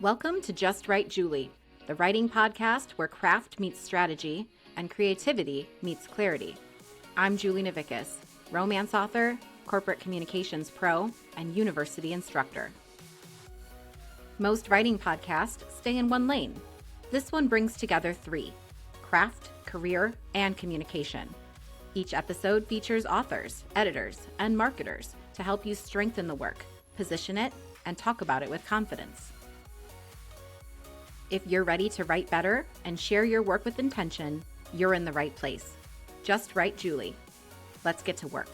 Welcome to Just Write Julie, the writing podcast where craft meets strategy and creativity meets clarity. I'm Julie Navickas, romance author, corporate communications pro, and university instructor. Most writing podcasts stay in one lane. This one brings together three: craft, career, and communication. Each episode features authors, editors, and marketers to help you strengthen the work, position it, and talk about it with confidence. If you're ready to write better and share your work with intention, you're in the right place. Just Write Julie. Let's get to work.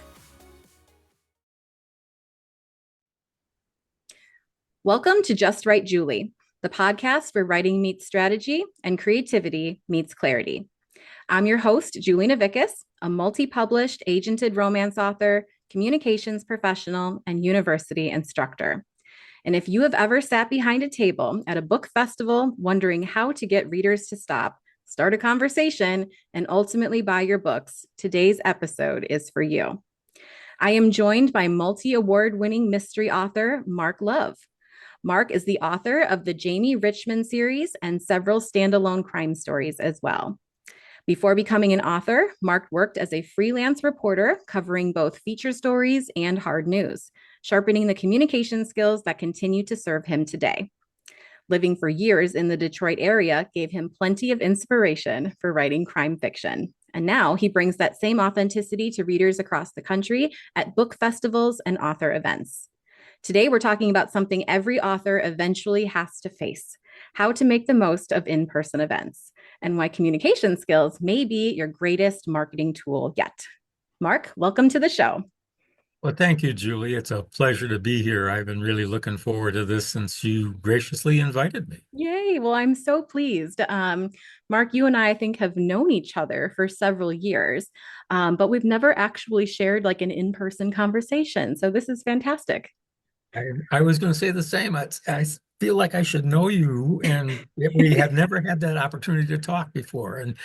Welcome to Just Write Julie, the podcast where writing meets strategy and creativity meets clarity. I'm your host, Julie Navickas, a multi-published agented romance author, communications professional, and university instructor. And if you have ever sat behind a table at a book festival wondering how to get readers to stop, start a conversation, and ultimately buy your books, today's episode is for you. I am joined by multi-award-winning mystery author Mark Love. Mark is the author of the Jamie Richmond series and several standalone crime stories as well. Before becoming an author, Mark worked as a freelance reporter covering both feature stories and hard news, sharpening the communication skills that continue to serve him today. Living for years in the Detroit area gave him plenty of inspiration for writing crime fiction. And now he brings that same authenticity to readers across the country at book festivals and author events. Today, we're talking about something every author eventually has to face: how to make the most of in-person events, and why communication skills may be your greatest marketing tool yet. Mark, welcome to the show. Well, thank you, Julie. It's a pleasure to be here. I've been really looking forward to this since you graciously invited me. Yay. Well, I'm so pleased. Mark, you and I think have known each other for several years, but we've never actually shared like an in-person conversation. So this is fantastic. I was going to say the same. I feel like I should know you, and we have never had that opportunity to talk before. And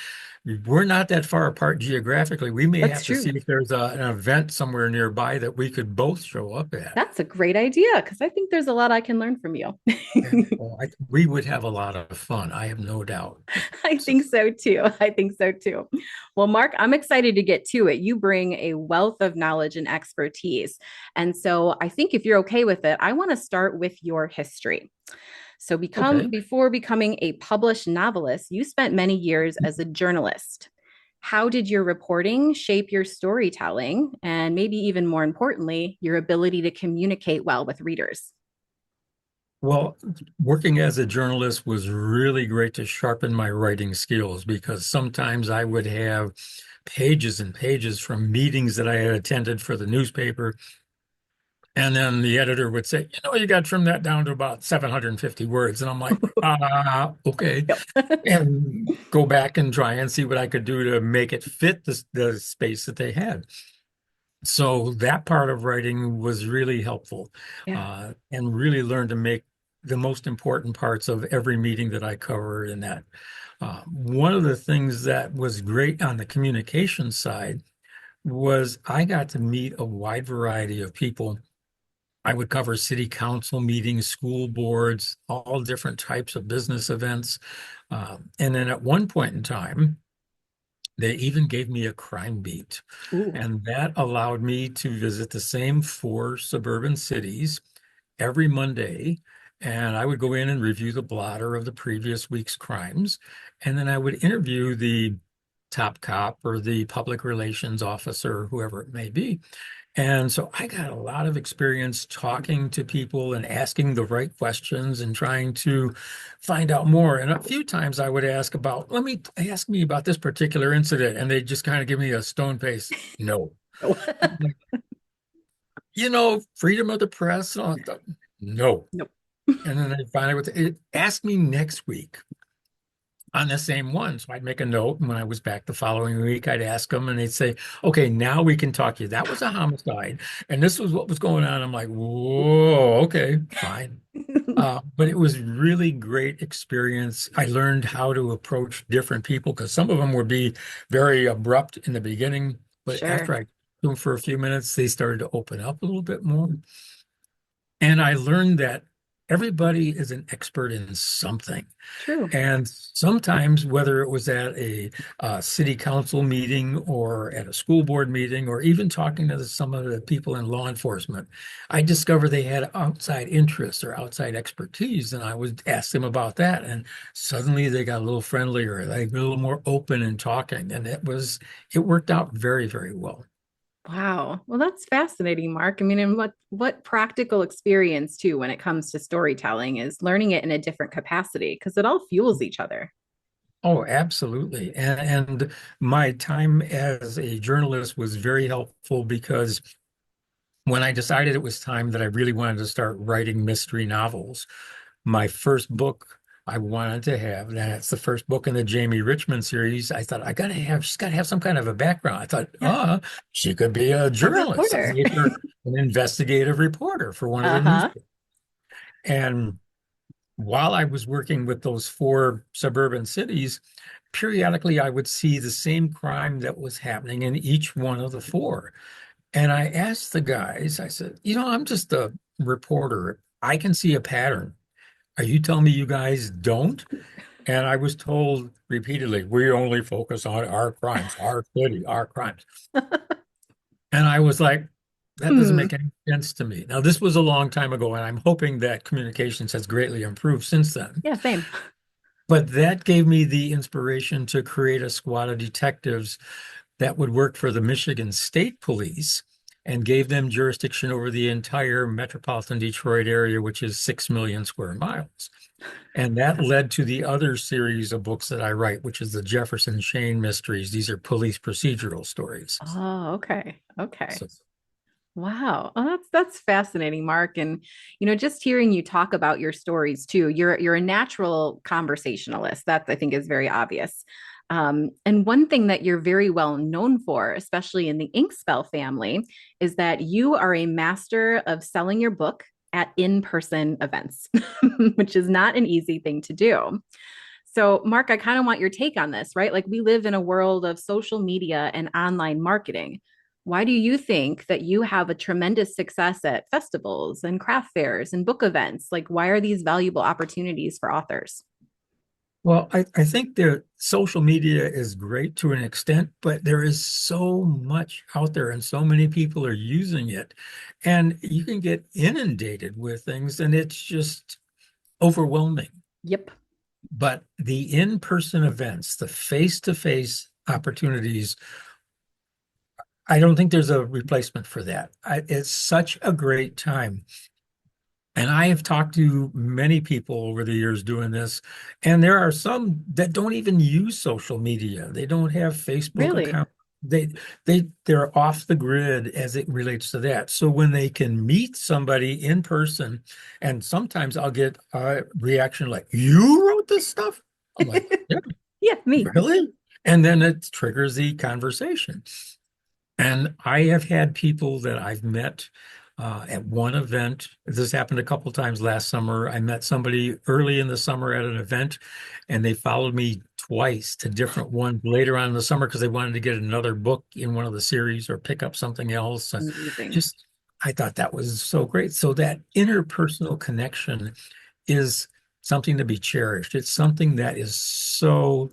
we're not that far apart geographically. We may That's have to true. see if there's an event somewhere nearby that we could both show up at. That's a great idea because I think there's a lot I can learn from you. We would have a lot of fun, I have no doubt. I think so too. I think so too. Well, Mark, I'm excited to get to it. You bring a wealth of knowledge and expertise. And so I think if you're okay with it, I want to start with your history. So before becoming a published novelist, you spent many years as a journalist. How did your reporting shape your storytelling and maybe even more importantly, your ability to communicate well with readers? Well, working as a journalist was really great to sharpen my writing skills because sometimes I would have pages and pages from meetings that I had attended for the newspaper. And then the editor would say, you got to trim that down to about 750 words. And I'm like, okay. And go back and try and see what I could do to make it fit the space that they had. So that part of writing was really helpful, and really learned to make the most important parts of every meeting that I covered. And that one of the things that was great on the communication side was I got to meet a wide variety of people. I would cover city council meetings, school boards, all different types of business events. And then at one point in time, they even gave me a crime beat. Ooh. And that allowed me to visit the same 4 suburban cities every Monday. And I would go in and review the blotter of the previous week's crimes. And then I would interview the top cop or the public relations officer, whoever it may be. And so I got a lot of experience talking to people and asking the right questions and trying to find out more. And a few times I would ask ask me about this particular incident. And they just kind of give me a stone face. No. Freedom of the press. No. Nope. And then they finally would ask me next week on the same one. So I'd make a note. And when I was back the following week, I'd ask them and they'd say, okay, now we can talk to you. That was a homicide. And this was what was going on. I'm like, whoa, okay, fine. But it was really great experience. I learned how to approach different people because some of them would be very abrupt in the beginning. But after I talked to them for a few minutes, they started to open up a little bit more. And I learned that everybody is an expert in something. True. And sometimes, whether it was at a city council meeting or at a school board meeting, or even talking to some of the people in law enforcement, I discovered they had outside interests or outside expertise. And I would ask them about that. And suddenly they got a little friendlier, they got a little more open in talking. And it worked out very, very well. Wow. Well, that's fascinating, Mark. I mean, and what practical experience too when it comes to storytelling is learning it in a different capacity because it all fuels each other. Oh, absolutely. And my time as a journalist was very helpful because when I decided it was time that I really wanted to start writing mystery novels, my first book I wanted to have, and it's the first book in the Jamie Richmond series. I thought she's got to have some kind of a background. I thought, Yeah, she could be a a journalist. I reporter. made her an investigative reporter for one of the Uh-huh. newspapers. And while I was working with those four suburban cities, periodically I would see the same crime that was happening in each one of the four. And I asked the guys, I said, I'm just a reporter. I can see a pattern. Are you telling me you guys don't? And I was told repeatedly, we only focus on our crimes, our city, our crimes. And I was like, that doesn't Hmm. make any sense to me. Now, this was a long time ago, and I'm hoping that communications has greatly improved since then. Yeah, same. But that gave me the inspiration to create a squad of detectives that would work for the Michigan State Police and gave them jurisdiction over the entire metropolitan Detroit area, which is 6 million square miles. And that led to the other series of books that I write, which is the Jefferson Shane mysteries. These are police procedural stories. Oh, okay. Okay. So, Wow. Oh, that's fascinating, Mark. And just hearing you talk about your stories too, you're a natural conversationalist. That I think is very obvious. And one thing that you're very well known for, especially in the Inkspell family, is that you are a master of selling your book at in-person events, which is not an easy thing to do. So, Mark, I kind of want your take on this, right? Like, we live in a world of social media and online marketing. Why do you think that you have a tremendous success at festivals and craft fairs and book events? Like, why are these valuable opportunities for authors? well, I think that social media is great to an extent, but there is so much out there and so many people are using it. And you can get inundated with things and it's just overwhelming. Yep. But the in-person events, the face-to-face opportunities, I don't think there's a replacement for that. It's such a great time. And I have talked to many people over the years doing this, and there are some that don't even use social media. They don't have Facebook Really? account. They're off the grid as it relates to that. So when they can meet somebody in person, and sometimes I'll get a reaction like, "You wrote this stuff?" I'm like, "Yeah, Yeah, me. really?" And then it triggers the conversation. And I have had people that I've met at one event. This happened a couple times last summer. I met somebody early in the summer at an event, and they followed me twice to different ones later on in the summer because they wanted to get another book in one of the series or pick up something else. Amazing. Just, I thought that was so great. So that interpersonal connection is something to be cherished. It's something that is so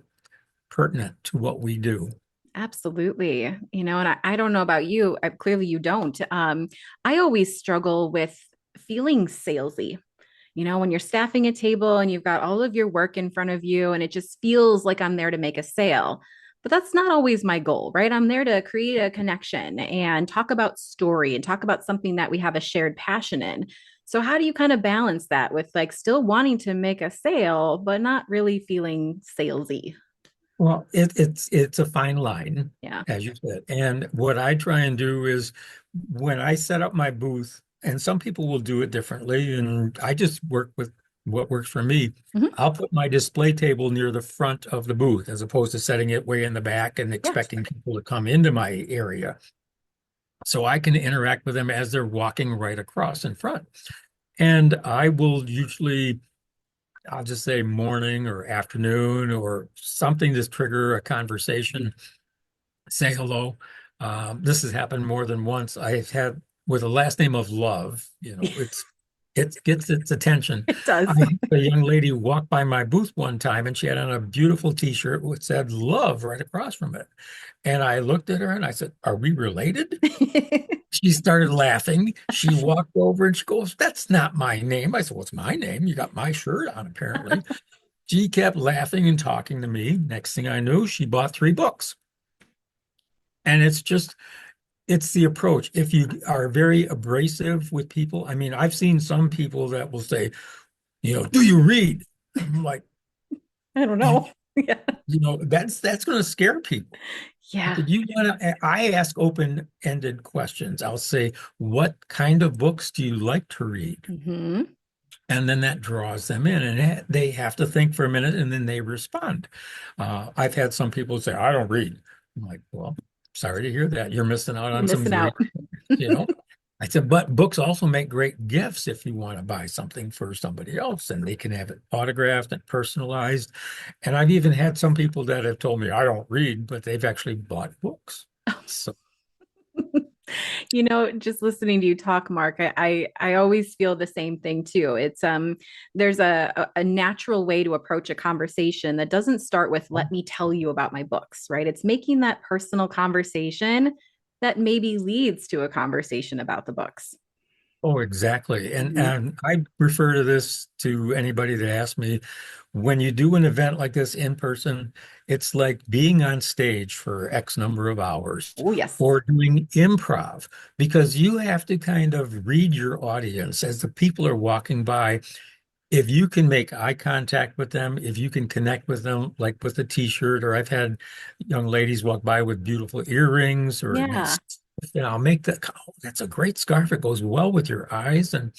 pertinent to what we do. Absolutely. And I don't know about you. Clearly, you don't. I always struggle with feeling salesy. When you're staffing a table and you've got all of your work in front of you, and it just feels like I'm there to make a sale. But that's not always my goal, right? I'm there to create a connection and talk about story and talk about something that we have a shared passion in. So, how do you kind of balance that with like still wanting to make a sale, but not really feeling salesy? Well, it's a fine line, Yeah. as you said. And what I try and do is when I set up my booth, and some people will do it differently, and I just work with what works for me. Mhm. I'll put my display table near the front of the booth as opposed to setting it way in the back and Yeah. expecting people to come into my area. So I can interact with them as they're walking right across in front. And I will usually I'll just say morning or afternoon or something to trigger a conversation, say hello. This has happened more than once. I've had with a last name of Love, it gets its attention. It does. I had a young lady walk by my booth one time and she had on a beautiful t-shirt which said love right across from it. And I looked at her and I said, "Are we related?" She started laughing. She walked over and she goes, "That's not my name." I said, "Well, it's my name. You got my shirt on, apparently." She kept laughing and talking to me. Next thing I knew, she bought 3 books. And it's the approach. If you are very abrasive with people, I mean, I've seen some people that will say, "Do you read?" I'm like, I don't you, know. Yeah. that's going to scare people. I Yeah. said, I ask open-ended questions. I'll say, "What kind of books do you like to read?" Hmm. And then that draws them in, and they have to think for a minute, and then they respond. I've had some people say, "I don't read." I'm like, "Well, sorry to hear that. You're missing out You're on some missing great, out. you know." I said, "But books also make great gifts if you want to buy something for somebody else, and they can have it autographed and personalized." And I've even had some people that have told me, "I don't read," but they've actually bought books. So, Just listening to you talk, Mark, I always feel the same thing too. There's a natural way to approach a conversation that doesn't start with "let me tell you about my books," right? It's making that personal conversation that maybe leads to a conversation about the books. oh, exactly. And Mhm. and I refer to this to anybody that asks me, when you do an event like this in person, it's like being on stage for X number of hours Oh, yes. or doing improv because you have to kind of read your audience as the people are walking by. If you can make eye contact with them, if you can connect with them, like with a t-shirt, or I've had young ladies walk by with beautiful earrings or Yeah. nice, I'll make that, "Oh, that's a great scarf. It goes well with your eyes." And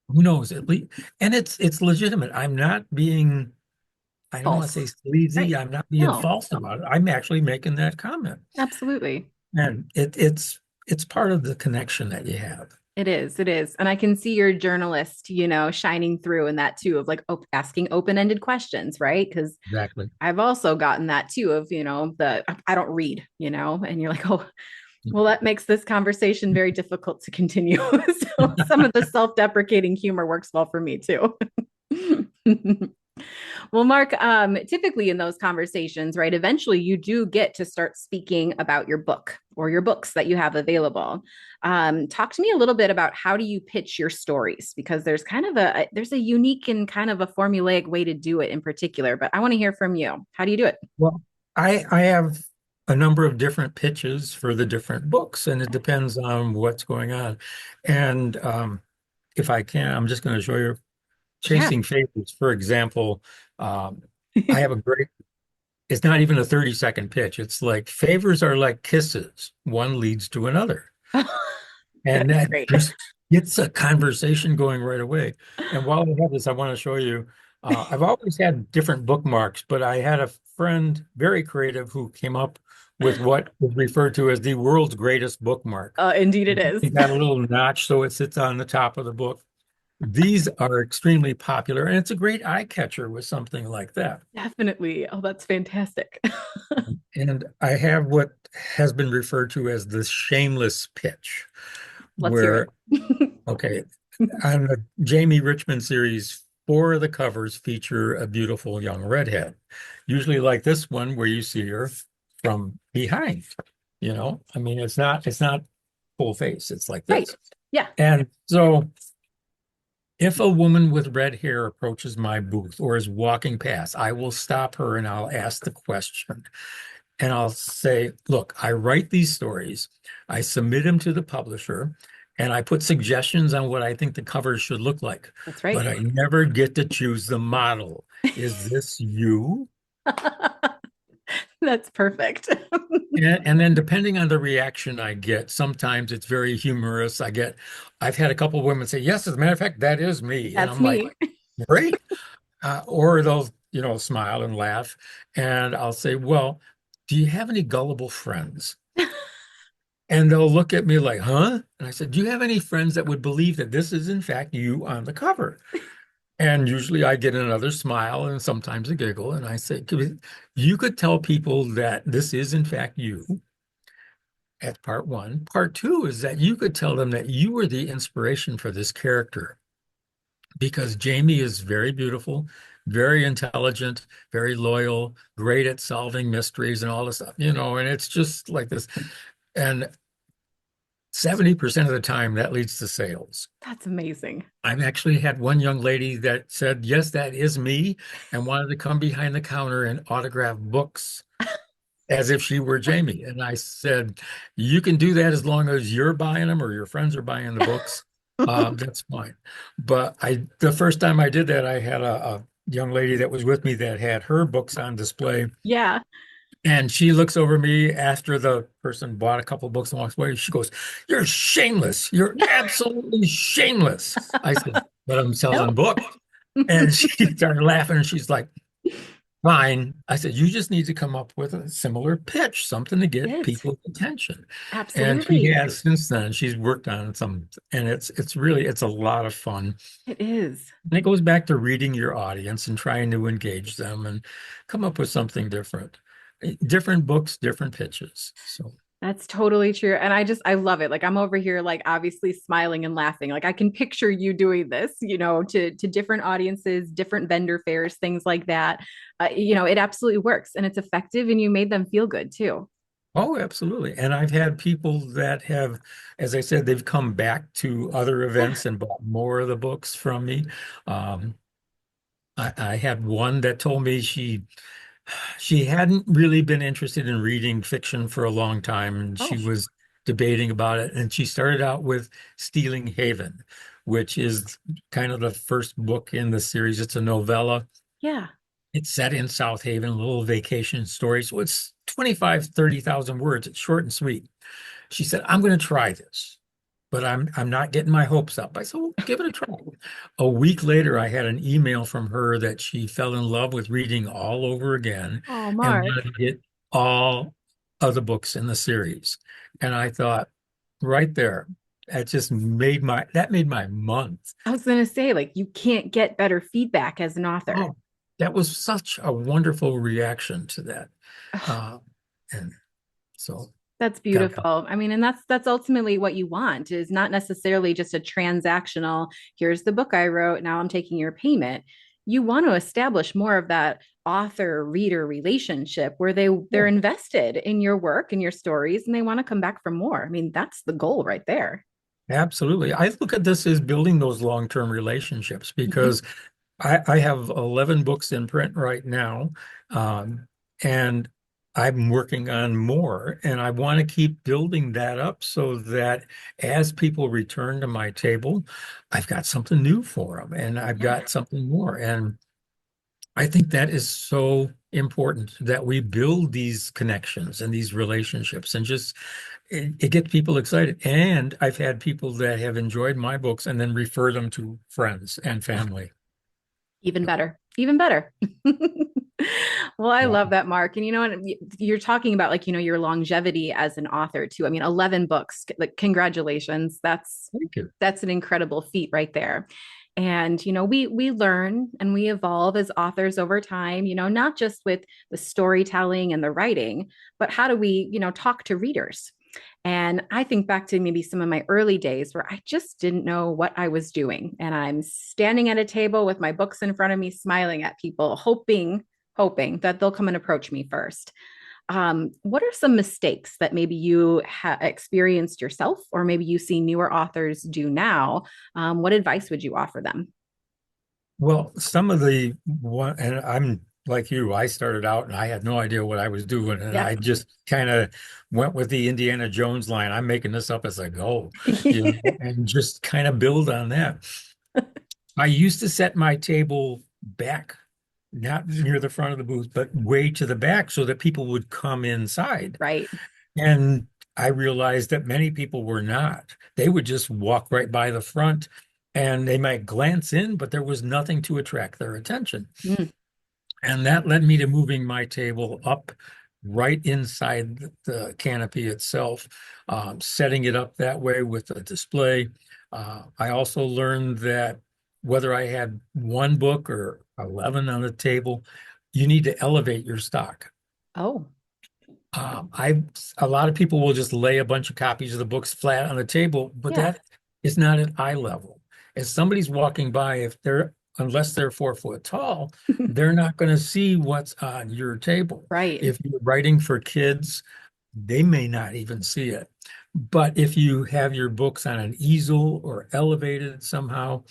who knows, at least, and it's legitimate. I'm not being, I don't want to say False. sleazy. Right. I'm not being No, false about it. I'm actually making that comment. absolutely. And it's part of the connection that you have. It is. It is. And I can see your journalist, shining through in that too of like asking open-ended questions, right? Because Exactly. I've also gotten that too of, the I don't read, and you're like, "Oh, well, that makes this conversation very difficult to continue." So some of the self-deprecating humor works well for me too. Well, Mark, typically in those conversations, right, eventually you do get to start speaking about your book or your books that you have available. Talk to me a little bit about how do you pitch your stories, because there's kind of there's a unique and kind of a formulaic way to do it in particular, but I want to hear from you. How do you do it? Well, I have a number of different pitches for the different books, and it depends on what's going on. And if I can, I'm just going to show you Yeah. Chasing Favors, for example. Um, I have a great, it's not even a 30-second pitch. It's like favors are like kisses, one leads to another. And That's that great. just gets a conversation going right away. And while I have this, I want to show you, I've always had different bookmarks, but I had a friend, very creative, who came up with what was referred to as the world's greatest bookmark. Indeed, it He is. got a little notch so it sits on the top of the book. These are extremely popular, and it's a great eye catcher with something like that. Definitely. Oh, that's fantastic. And I have what has been referred to as the shameless pitch, Let's hear where, it. okay, on the Jamie Richmond series, 4 of the covers feature a beautiful young redhead, usually like this one where you see her from behind. I mean, it's not full face, it's like Right. this. Yeah. And so if a woman with red hair approaches my booth or is walking past, I will stop her and I'll ask the question. And I'll say, "Look, I write these stories, I submit them to the publisher, and I put suggestions on what I think the covers should look like. That's right. But I never get to choose the model. Is this you?" That's perfect. And then depending on the reaction I get, sometimes it's very humorous. I've had a couple of women say, "Yes, as a matter of fact, that is me." And That's I'm like, me. "Great." Or they'll, smile and laugh. And I'll say, "Well, do you have any gullible friends?" And they'll look at me like, "Huh?" And I said, "Do you have any friends that would believe that this is in fact you on the cover?" And usually I get another smile and sometimes a giggle. And I say, "You could tell people that this is in fact you." That's part one. Part two is that you could tell them that you were the inspiration for this character. because Jamie is very beautiful, very intelligent, very loyal, great at solving mysteries and all this stuff, and it's just like this. And 70% of the time that leads to sales. That's amazing. I've actually had one young lady that said, yes, that is me, and wanted to come behind the counter and autograph books as if she were Jamie. And I said, you can do that as long as you're buying them or your friends are buying the books. That's fine. But the first time I did that, I had a young lady that was with me that had her books on display. Yeah. And she looks over me after the person bought a couple of books and walks away. She goes, "You're shameless. You're absolutely shameless." I said, "But I'm No. selling books." And she started laughing and she's like, "Fine." I said, "You just need to come up with a similar pitch, something to get Yes, people's attention." And she absolutely. has since then. She's worked on some, and it's a lot of fun. It is. And it goes back to reading your audience and trying to engage them and come up with something different. Different books, different pitches. So, That's totally true. And I love it. Like I'm over here, like obviously smiling and laughing. Like I can picture you doing this, to different audiences, different vendor fairs, things like that. It absolutely works and it's effective and you made them feel good too. oh, absolutely. And I've had people that have, as I said, they've come back to other Yeah. events and bought more of the books from me. Um, I had one that told me she hadn't really been interested in reading fiction for a long time, and Oh, she was debating about it. And she started out with Stealing Haven, which is kind of the first book in the series. It's a novella. yeah. It's set in South Haven, a little vacation story. So it's 25, 30,000 words. It's short and sweet. She said, "I'm going to try this, but I'm not getting my hopes up." I said, "Well, give it a try." A week later, I had an email from her that she fell in love with reading all over again Oh, and Mark. wanted to get all of the books in the series. And I thought, right there, that made my month. I was going to say, like, you can't get better feedback as an author. Oh, that was such a wonderful reaction to that. Ugh, Uh, and so that's got beautiful. I mean, and that's ultimately what you want is not necessarily just a transactional, here's the book I wrote, now I'm taking your payment. You want to establish more of that author reader relationship where they're yeah, invested in your work and your stories and they want to come back for more. I mean, that's the goal right there. absolutely. I look at this as building those long-term relationships Mhm. because I have 11 books in print right now, and I'm working on more, and I want to keep building that up so that as people return to my table, I've got something new for them, and I've Yeah. got something more. And I think that is so important that we build these connections and these relationships and just it gets people excited. And I've had people that have enjoyed my books and then refer them to friends and family. Even better, even better. Well, I Yeah. love that, Mark. And you know what? You're talking about like, your longevity as an author too. I mean, 11 books, like congratulations. Thank you. That's an incredible feat right there. And we learn and we evolve as authors over time, not just with the storytelling and the writing, but how do we, talk to readers? And I think back to maybe some of my early days where I just didn't know what I was doing. And I'm standing at a table with my books in front of me, smiling at people, hoping that they'll come and approach me first. What are some mistakes that maybe you have experienced yourself, or maybe you see newer authors do now? What advice would you offer them? Well, some of the one, and I'm like you, I started out and I had no idea what I was doing. And I Yep. just kind of went with the Indiana Jones line. I'm making this up as I go, and just kind of build on that. I used to set my table back, not near the front of the booth, but way to the back so that people would come inside. Right. And I realized that many people were not. They would just walk right by the front and they might glance in, but there was nothing to attract their attention. Mm. And that led me to moving my table up right inside the canopy itself, setting it up that way with a display. I also learned that whether I had one book or 11 on the table, you need to elevate your stock. Oh, I A lot of people will just lay a bunch of copies of the books flat on the table, but yeah. that is not at eye level. If somebody's walking by, unless they're 4 foot tall, they're not going to see what's on your table. Right. If you're writing for kids, they may not even see it. But if you have your books on an easel or elevated somehow,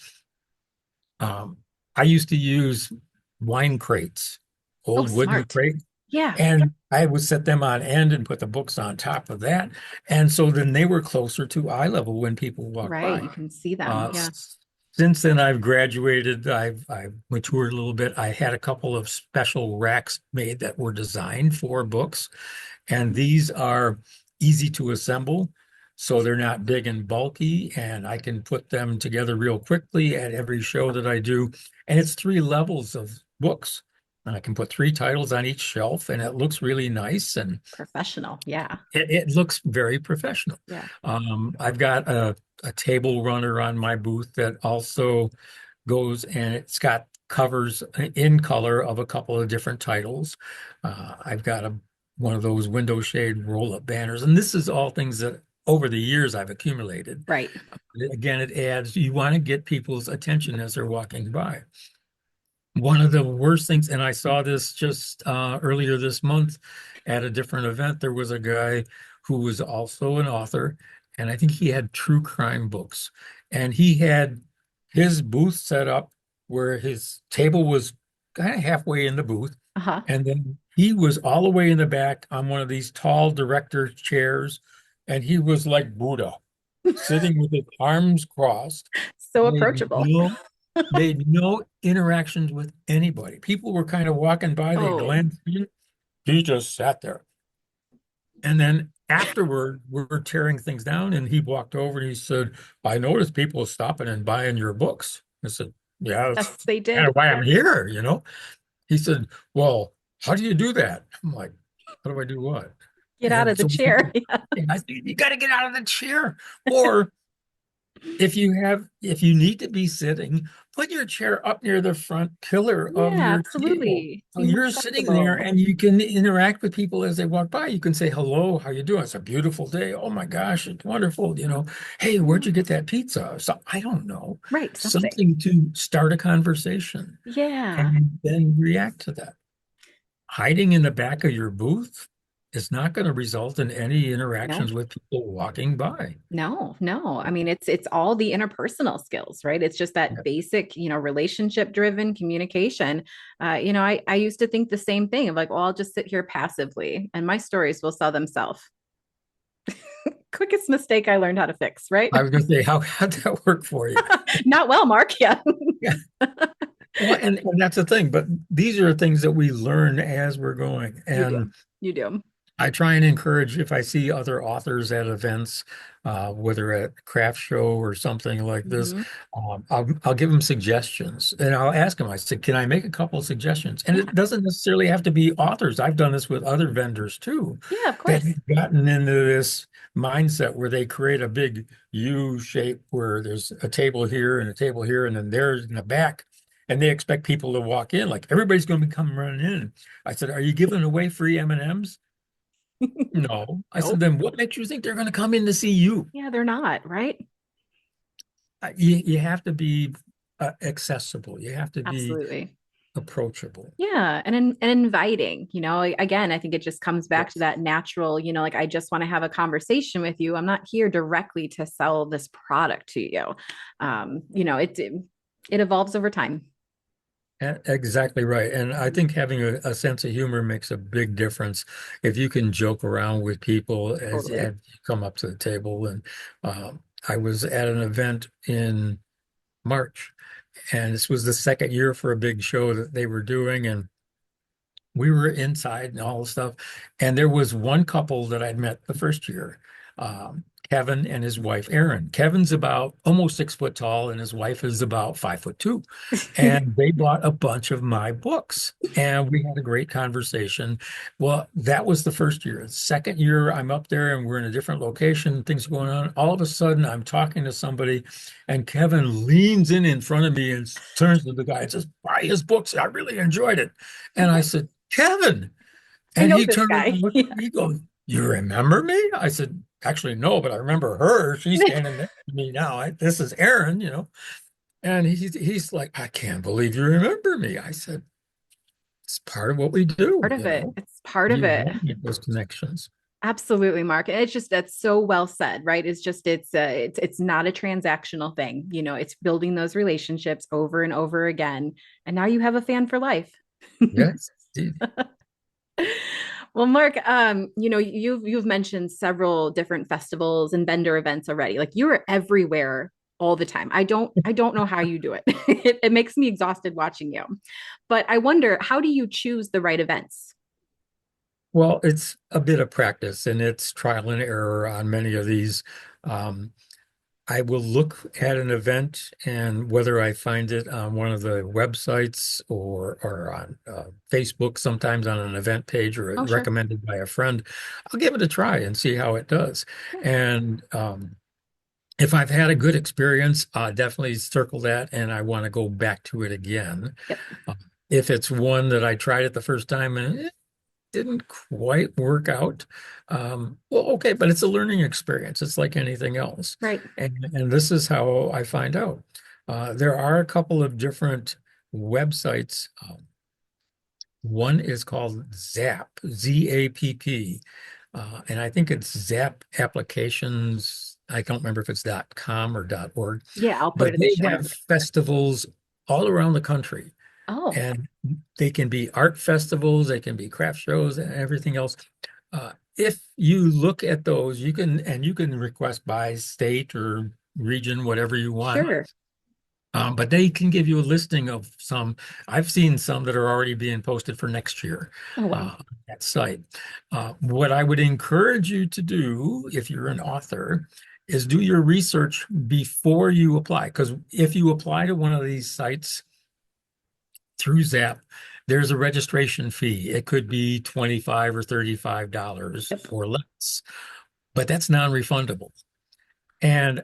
um, I used to use wine crates, Oh, old wooden smart. crates, Yeah. and I would set them on end and put the books on top of that. And so then they were closer to eye level when people walked Right. by. You can see them. Uh, Yeah. since then, I've graduated. I've matured a little bit. I had a couple of special racks made that were designed for books, and these are easy to assemble. So they're not big and bulky, and I can put them together real quickly at every show that I do. And it's 3 levels of books. And I can put 3 titles on each shelf, and it looks really nice. And Professional. Yeah. it looks very professional. Yeah. I've got a table runner on my booth that also goes, and it's got covers in color of a couple of different titles. I've got one of those window shade roll-up banners, and this is all things that over the years I've accumulated. Right. Again, it adds, you want to get people's attention as they're walking by. One of the worst things, and I saw this just earlier this month at a different event, there was a guy who was also an author, and I think he had true crime books. And he had his booth set up where his table was kind of halfway in the booth. Uh-huh. And then he was all the way in the back on one of these tall director chairs, and he was like Buddha, sitting with his arms crossed, So made approachable. no made no interactions with anybody. People were kind of walking by, they Oh, glanced in, he just sat there. And then afterward, we were tearing things down, and he walked over and he said, I noticed people stopping and buying your books. I said, yeah, yes, that's they kind did. of why I'm here. He said, well, how do you do that? I'm like, how do I do what? Get out And of the so chair. I said, you got to get out of the chair. Or if you need to be sitting, put your chair up near the front pillar of Yeah, your table. absolutely. So Be more you're sitting there flexible. and you can interact with people as they walk by. You can say, hello, how you doing? It's a beautiful day. Oh my gosh, it's wonderful. Hey, where'd you get that pizza? So I don't know. Right, something. Something to start a conversation Yeah. and then react to that. Hiding in the back of your booth is not going to result in any No. interactions with people walking by. No, no. I mean, it's all the interpersonal skills, right? It's just that basic, relationship driven communication. I used to think the same thing of like, well, I'll just sit here passively and my stories will sell themselves. Quickest mistake I learned how to fix, right? I was going to say, how'd that work for you? Not well, Mark. Yeah. Yeah. Well, and that's the thing, but these are things that we learn as we're going. You do. And You do. I try and encourage, if I see other authors at events, whether at craft show or something like this, Mhm. I'll give them suggestions, and I'll ask them. I said, "Can I make a couple of suggestions?" And Yeah. it doesn't necessarily have to be authors. I've done this with other vendors too, Yeah, of that course. have gotten into this mindset where they create a big U shape where there's a table here and a table here, and then there's in the back. And they expect people to walk in, like everybody's going to come running in. I said, "Are you giving away free M&Ms?" No. I said, Nope. then what makes you think they're going to come in to see you? Yeah, they're not, right? You have to be accessible. You have to be Absolutely. approachable. Yeah, and inviting, again, I think it just comes back to Yes. that natural, like I just want to have a conversation with you. I'm not here directly to sell this product to you. It evolves over time. Exactly right. And I think having a sense of humor makes a big difference. If you can joke around with people Totally. as you come up to the table. And I was at an event in March, and this was the second year for a big show that they were doing. And we were inside and all the stuff. And there was one couple that I'd met the first year, Kevin and his wife, Erin. Kevin's about almost 6 foot tall, and his wife is about 5'2". And they bought a bunch of my books, and we had a great conversation. Well, that was the first year. The second year, I'm up there and we're in a different location, things are going on. All of a sudden, I'm talking to somebody, and Kevin leans in front of me and turns to the guy and says, buy his books. I really enjoyed it. And I said, Kevin. I And know he this turned around guy. and looked Yeah. at me, he goes, you remember me? I said, actually, no, but I remember her. She's standing next to me now. This is Erin. And he's like, I can't believe you remember me. I said, it's part of what we do, Part of you it. know. It's part of You it. want to make those connections. Absolutely, Mark. And it's just that's so well said, right? It's just it's not a transactional thing. You know, it's building those relationships over and over again. And now you have a fan for life. Yes. Well, Mark, you've mentioned several different festivals and vendor events already. Like you are everywhere all the time. I don't know how you do it. It makes me exhausted watching you. But I wonder, how do you choose the right events? Well, it's a bit of practice and it's trial and error on many of these. Um, I will look at an event and whether I find it on one of the websites or on Facebook, sometimes on an event page or Oh, sure. recommended by a friend, I'll give it a try and see how it does. Yeah. And if I've had a good experience, I'll definitely circle that and I want to go back to it again. Yep. Uh, if it's one that I tried it the first time and it didn't quite work out, well, okay, but it's a learning experience. It's like anything else. Right. And this is how I find out. There are a couple of different websites. One is called Zap, ZAPP. And I think it's Zap Applications. I don't remember if it's .com or .org, Yeah, I'll put it but in the they show have notes. festivals all around the country. Oh, And they can be art festivals, they can be craft shows and everything else. If you look at those, you can request by state or region, whatever you want. sure. But they can give you a listing of some. I've seen some that are already being posted for next year Oh, wow. on that site. What I would encourage you to do if you're an author is do your research before you apply. Because if you apply to one of these sites through Zap, there's a registration fee. It could be 25 or $35 Yep. or less, but that's non-refundable. And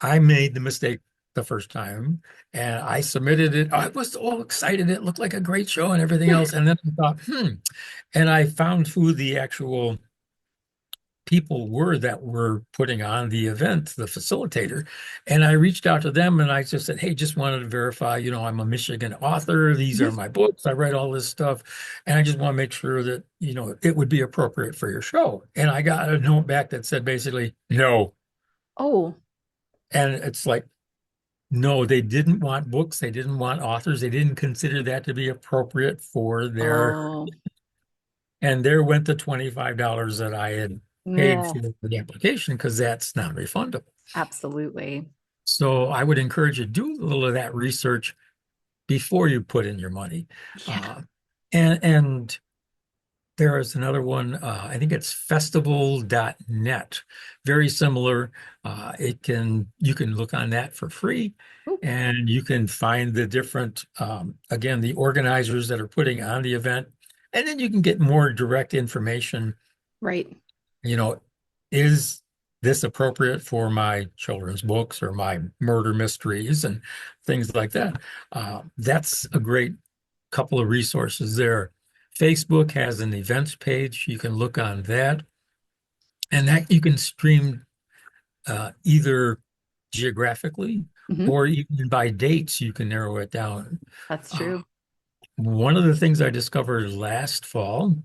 I made the mistake the first time and I submitted it. I was all excited. It looked like a great show and everything else. And then I thought, and I found who the actual people were that were putting on the event, the facilitator. And I reached out to them and I just said, hey, just wanted to verify, I'm a Michigan author. These are Mhm. my books. I write all this stuff. And I just want to make sure that, it would be appropriate for your show. And I got a note back that said basically, no. Oh, And it's like, no, they didn't want books. They didn't want authors. They didn't consider that to be appropriate for oh, and there went the $25 that I had paid yeah, for the application because that's not refundable. absolutely. So I would encourage you to do a little of that research before you put in your money. Yeah. Uh, and there is another one, I think it's festival.net. Very similar. You can look on that for free Ooh, and you can find the different, again, the organizers that are putting on the event. And then you can get more direct information. right. You know, is this appropriate for my children's books or my murder mysteries and things like that? That's a great couple of resources there. Facebook has an events page. You can look on that, and that you can stream either geographically Hmm. or even by dates. You can narrow it down. That's Uh, true. One of the things I discovered last fall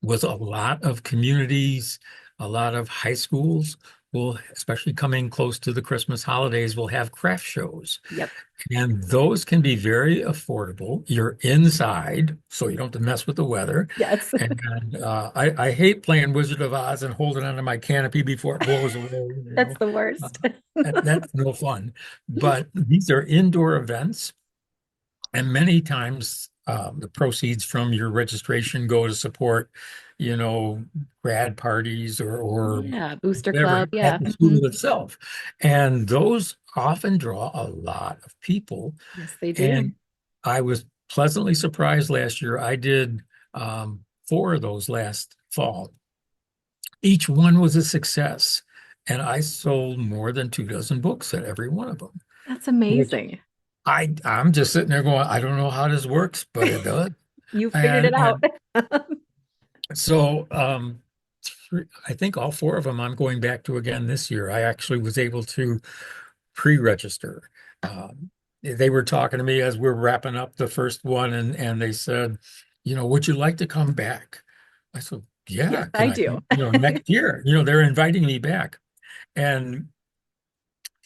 was a lot of communities, a lot of high schools will, especially coming close to the Christmas holidays, will have craft shows. Yep. And those can be very affordable. You're inside, so you don't have to mess with the weather. Yes. And I hate playing Wizard of Oz and holding onto my canopy before it blows away. That's the Uh, worst. that's no fun. But these are indoor events. And many times the proceeds from your registration go to support, you know, grad parties or Yeah. Booster whatever Club. Yeah. at the Hmm. school itself. And those often draw a lot of people. Yes, they do. And I was pleasantly surprised last year. I did four of those last fall. Each one was a success. And I sold more than 2 dozen books at every one of them, That's which amazing. I'm just sitting there going, I don't know how this works, but it does. You figured it And out. so I think all four of them I'm going back to again this year. I actually was able to pre-register. They were talking to me as we're wrapping up the first one, and they said, would you like to come back? I said, Yes, yeah, can I I do. come, next year? They're inviting me back. And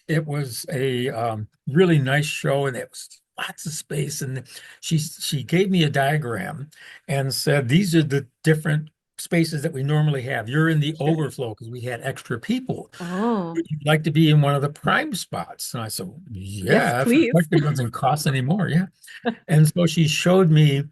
it was a really nice show, and it was lots of space. And she gave me a diagram and said, "These are the different spaces that we normally have. You're in the Sure. overflow because we had extra people. Oh, Would you like to be in one of the prime spots?" And I said, yes, "Yeah, if it please. doesn't cost anymore, yeah." And so she showed me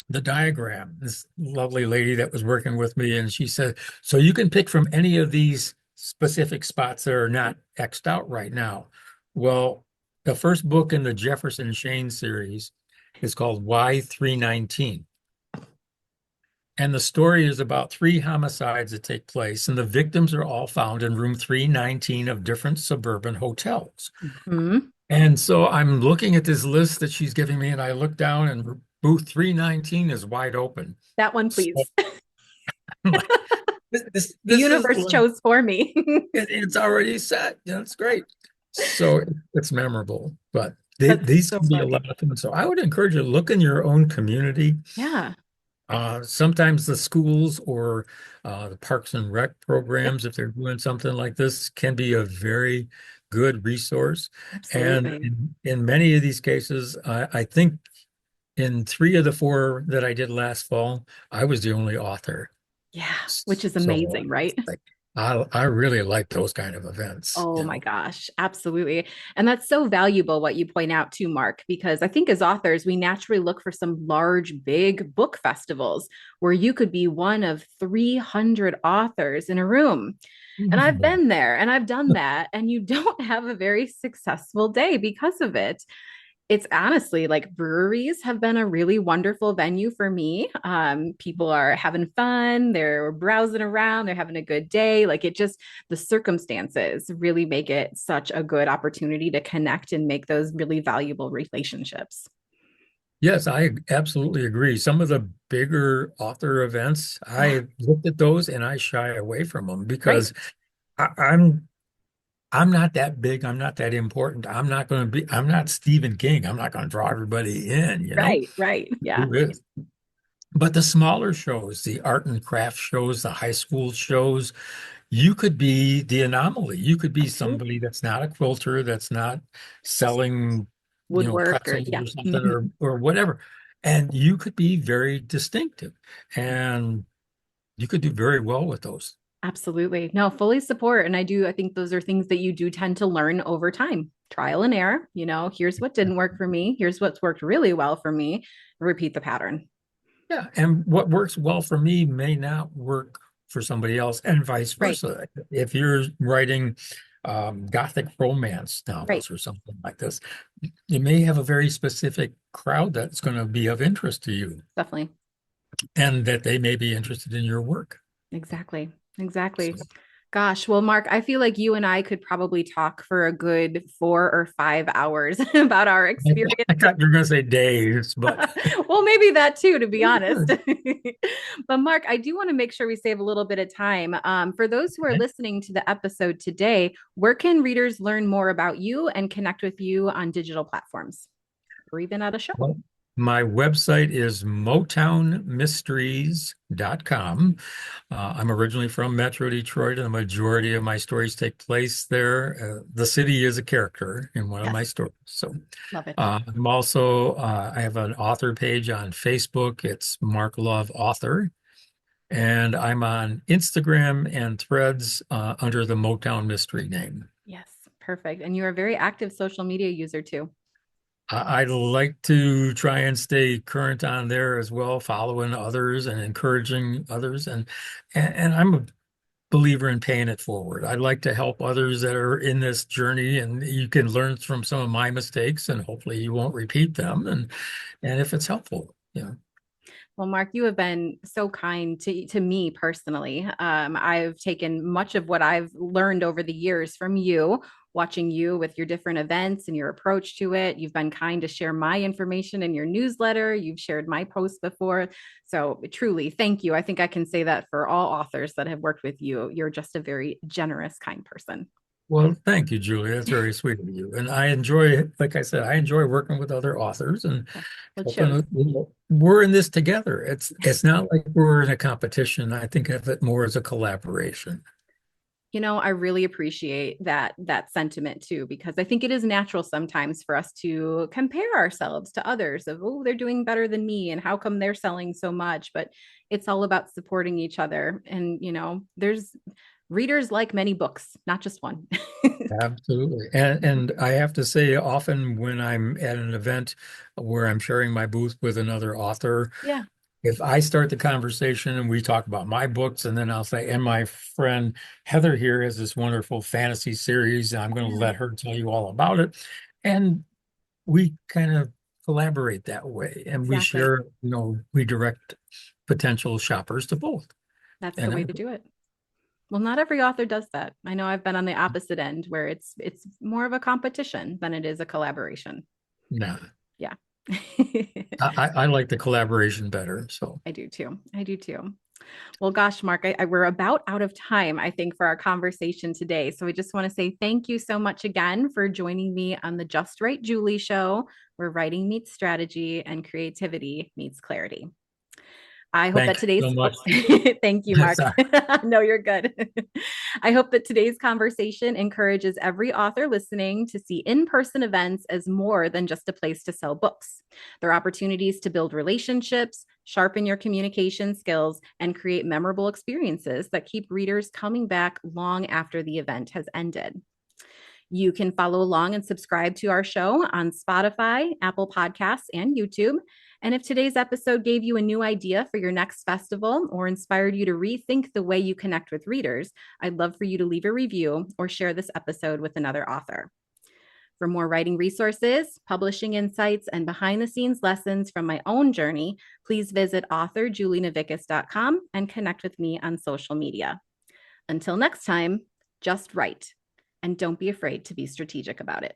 the diagram, this lovely lady that was working with me, and she said, "So you can pick from any of these specific spots that are not X'd out right now." Well, the first book in the Jefferson Shane series is called Y319. And the story is about three homicides that take place, and the victims are all found in room 319 of different suburban hotels. Hmm. And so I'm looking at this list that she's giving me, and I look down, and booth 319 is wide open. That one, So please. I'm like, The this is universe chose for me. it's already set. It's great. So it's memorable, but That's these so can be a funny. lot of fun. So I would encourage you to look in your own community. Yeah. Sometimes the schools or the Parks and Rec Yep. programs, if they're doing something like this, can be a very good resource. And Absolutely. in many of these cases, I think in three of the four that I did last fall, I was the only author. Yeah. Which is So amazing, right? like, I really like those kind of events. Oh my gosh, absolutely. And that's so valuable what you point out too, Mark, because I think as authors, we naturally look for some large, big book festivals where you could be one of 300 authors in a room. And I've been there and I've done that, and you don't have a very successful day because of it. It's honestly like breweries have been a really wonderful venue for me. People are having fun, they're browsing around, they're having a good day. Like it just, the circumstances really make it such a good opportunity to connect and make those really valuable relationships. Yes, I absolutely agree. Some of the bigger author events, Yeah, I looked at those and I shy away from them right, because I, I'm I'm not that big. I'm not that important. I'm not Stephen King. I'm not going to draw everybody in. right, right. Yeah, Who is? But the smaller shows, the art and craft shows, the high school shows, you could be the anomaly. You could be absolutely. somebody that's not a quilter, that's not selling, Woodwork or, pretzels yeah. or something Mhm. or whatever. And you could be very distinctive and you could do very well with those. Absolutely. No, fully support. And I think those are things that you do tend to learn over time. Trial and error, here's what didn't work for me. Here's what's worked really well for me. Repeat the pattern. Yeah. And what works well for me may not work for somebody else, and vice Right. versa. If you're writing Gothic romance Right. novels or something like this, you may have a very specific crowd that's going to be of interest to you Definitely. and that they may be interested in your work. Exactly. So Exactly. Gosh, well, Mark, I feel like you and I could probably talk for a good 4 or 5 hours about our experience. I thought you were going to say days, but Well, maybe that too, to be honest. But Mark, I do want to make sure we save a little bit of time. For those who are listening to the episode today, where can readers learn more about you and connect with you on digital platforms or even at a show? well, my website is motownmysteries.com. I'm originally from Metro Detroit, and the majority of my stories take place there. The city is a character in one of Yes, my stories. So love it. I have an author page on Facebook. It's Mark Love Author. And I'm on Instagram and Threads under the Motown Mystery name. Yes, perfect. And you're a very active social media user too. I like to try and stay current on there as well, following others and encouraging others. And I'm a believer in paying it forward. I like to help others that are in this journey, and you can learn from some of my mistakes, and hopefully you won't repeat them. And if it's helpful, yeah. Well, Mark, you have been so kind to me personally. I've taken much of what I've learned over the years from you, watching you with your different events and your approach to it. You've been kind to share my information in your newsletter. You've shared my posts before. So truly, thank you. I think I can say that for all authors that have worked with you. You're just a very generous, kind person. Well, thank you, Julie. That's very sweet of you. And I enjoy, like I said, I enjoy working with other authors and Yeah. Well, it helping. shows. We're in this together. It's not like we're in a competition. I think of it more as a collaboration. I really appreciate that sentiment too, because I think it is natural sometimes for us to compare ourselves to others of, oh, they're doing better than me and how come they're selling so much? But it's all about supporting each other. And, there's readers like many books, not just one. Absolutely. And I have to say, often when I'm at an event where I'm sharing my booth with another author, Yeah. if I start the conversation and we talk about my books, and then I'll say, and my friend Heather here has this wonderful fantasy series, I'm going to Yeah, let her tell you all about it. And we kind of collaborate that way and we exactly. share, we direct potential shoppers to both. That's the And way to do it. Well, not every author does that. I know I've been on the opposite end where it's more of a competition than it is a collaboration. no, Yeah. I like the collaboration better. So I do too. I do too. Well, gosh, Mark, we're about out of time, I think, for our conversation today. So I just want to say thank you so much again for joining me on the Just Right Julie show, where writing meets strategy and creativity meets clarity. I hope that thanks today's, so oh, much. thank you, Mark. Sorry. No, you're good. I hope that today's conversation encourages every author listening to see in person events as more than just a place to sell books. They're opportunities to build relationships, sharpen your communication skills, and create memorable experiences that keep readers coming back long after the event has ended. You can follow along and subscribe to our show on Spotify, Apple Podcasts, and YouTube. And if today's episode gave you a new idea for your next festival or inspired you to rethink the way you connect with readers, I'd love for you to leave a review or share this episode with another author. For more writing resources, publishing insights, and behind the scenes lessons from my own journey, please visit authorjulienavickas.com and connect with me on social media. Until next time, just write. And don't be afraid to be strategic about it.